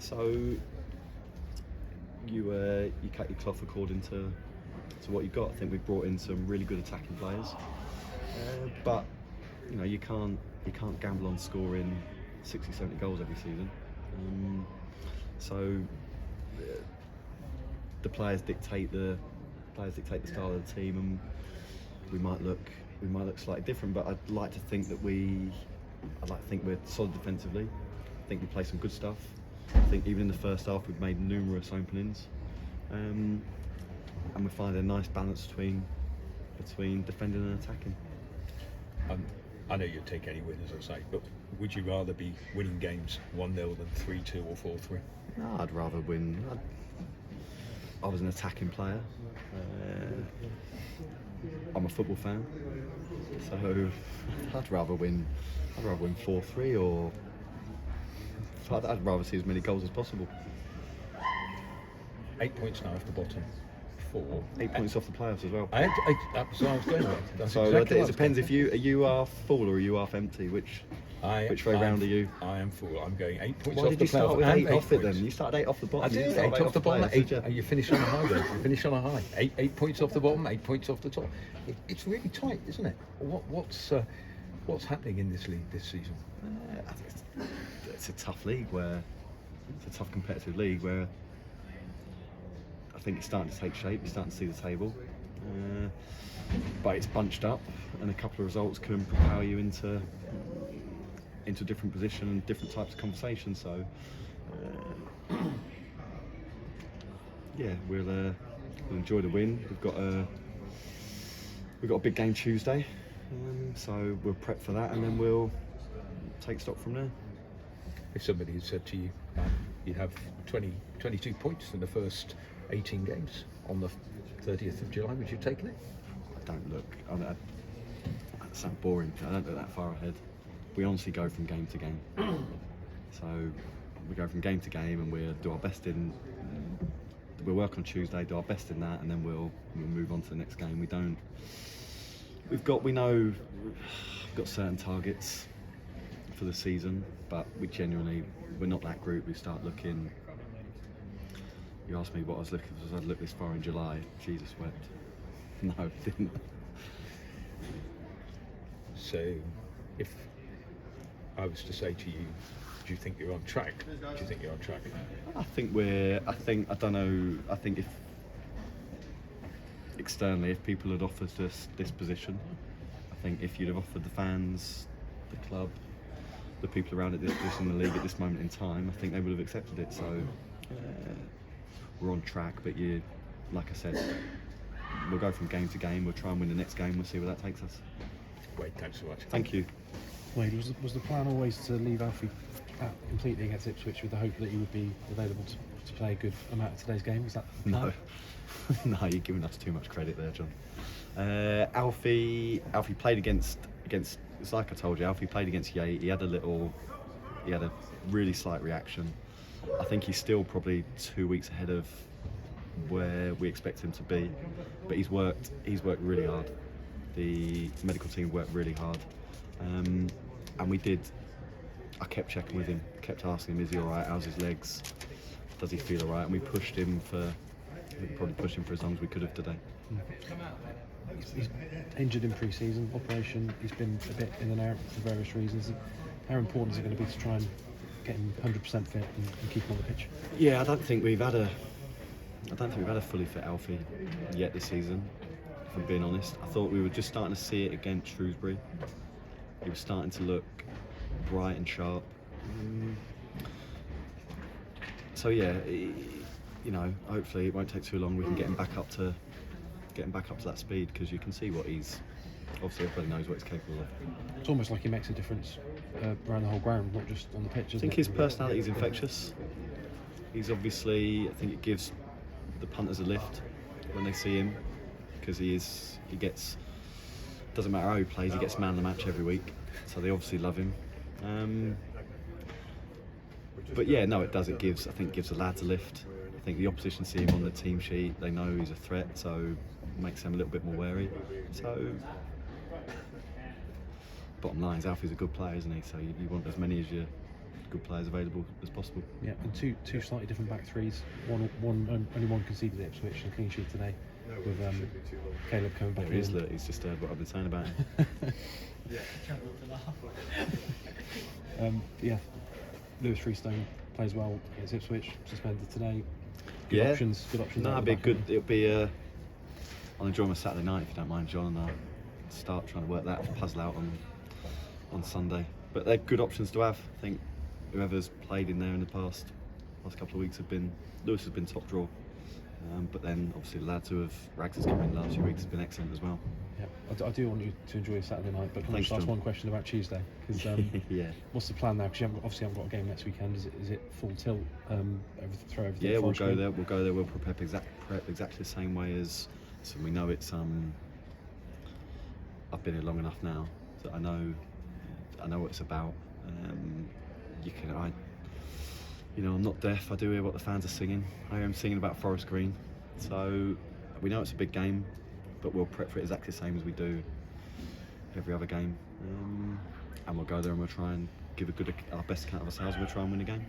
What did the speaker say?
So you cut your cloth according to what you've got. I think we've brought in some really good attacking players, but you can't gamble on scoring 60, 70 goals every season. So the players dictate the style of the team, and we might look slightly different. But I'd like to think we're solid defensively. I think we play some good stuff. I think even in the first half we've made numerous openings, and we're finding a nice balance between defending and attacking. I know you'd take any win, as I say, but would you rather be winning games 1-0 than 3-2 or 4-3? No, I'd rather win. I was an attacking player. I'm a football fan, so I'd rather win 4-3, or I'd rather see as many goals as possible. 8 points now off the bottom. 8 points off the playoffs as well. That's what I was going with. That's So exactly it depends if you are full or are you half empty. Which way round are you? I am full. I'm going 8 points Why off did the you start playoffs. with 8 off it points. then? You started 8 off the bottom. I did, 8 off the bottom. You finish on a high then. You finish on a high. 8 points off the bottom, 8 points off the top. It's really tight, isn't it? What's happening in this league this season? I think it's a tough league it's a tough competitive league where I think it's starting to take shape. You're starting to see the table, but it's bunched up, and a couple of results can propel you into a different position and different types of conversation. So, we'll enjoy the win. We've got a big game Tuesday, so we'll prep for that, and then we'll take stock from there. If somebody had said to you, you'd have 22 points in the first 18 games on the 30th of July, would you have taken it? I don't look. That sounds boring. I don't look that far ahead. We honestly go from game to game. So we go from game to game, and we'll do our best we'll work on Tuesday, do our best in that, and then we'll move on to the next game. We've got certain targets for the season, but we're not that group. We start looking. You asked me what I was looking for. I'd look this far in July. Jesus wept. No, I didn't. So, if I was to say to you, do you think you're on track? Do you think you're on track? I think if externally, if people had offered us this position, I think if you'd have offered the fans, the club, the people around at this position in the league at this moment in time, I think they would have accepted it. So we're on track, but like I said, we'll go from game to game. We'll try and win the next game. We'll see where that takes us. Wade, thanks so much. Thank you. Wade, was the plan always to leave Alfie out completely against Ipswich with the hope that he would be available to play a good amount of today's game? Was that the plan? No, you're giving us too much credit there, John. Alfie played against. It's like I told you, Alfie played against Yate. He had a really slight reaction. I think he's still probably 2 weeks ahead of where we expect him to be, but he's worked really hard. The medical team worked really hard, and I kept checking with him, kept asking him, is he all right? How's his legs? Does he feel all right? And we probably pushed him for as long as we could have today. He's injured in pre-season operation. He's been a bit in and out for various reasons. How important is it going to be to try and get him 100% fit and keep him on the pitch? Yeah, I don't think we've had a fully fit Alfie yet this season. If I'm being honest, I thought we were just starting to see it against Shrewsbury. He was starting to look bright and sharp. So yeah, hopefully it won't take too long. We can get him back up to that speed, because you can see what he's. Obviously, everybody knows what he's capable of. It's almost like he makes a difference around the whole ground, not just on the pitch. I think his personality is infectious. He's obviously. I think it gives the punters a lift when they see him, because doesn't matter how he plays, he gets man of the match every week, so they obviously love him. But yeah, no, it does. I think it gives the lads a lift. I think the opposition see him on the team sheet, they know he's a threat, so it makes them a little bit more wary. So bottom line is Alfie's a good player, isn't he? So you want as many as good players available as possible. Yeah, and two slightly different back threes. Only one conceded at Ipswich, and a clean sheet today with Caleb coming back There he is, in. look, he's just what I've been saying about him. Yeah, Lewis Freestone plays well against Ipswich, suspended today. Good Yeah. options. Good options. No, out it'll the be back good. end. It'll be. I'll enjoy my Saturday night if you don't mind, John, and I'll start trying to work that puzzle out on Sunday. But they're good options to have. I think whoever's played in there in the last couple of weeks Lewis has been top draw. But then obviously the lads who have Rags has come in the last few weeks has been excellent as well. Yeah, I do want you to enjoy Saturday night, but can I Thanks, just ask John. one question about Tuesday? Because Yeah. what's the plan now? Because you haven't got a game next weekend. Is it full tilt? Throw everything. Yeah, at we'll Forest go Green? there. We'll go there. We'll prep exactly the same way as. So we know it's. I've been here long enough now that I know what it's about. I'm not deaf. I do hear what the fans are singing. I am singing about Forest Green. So we know it's a big game, but we'll prep for it exactly the same as we do every other game. And we'll go there and we'll try and give our best account of ourselves. And we'll try and win the game.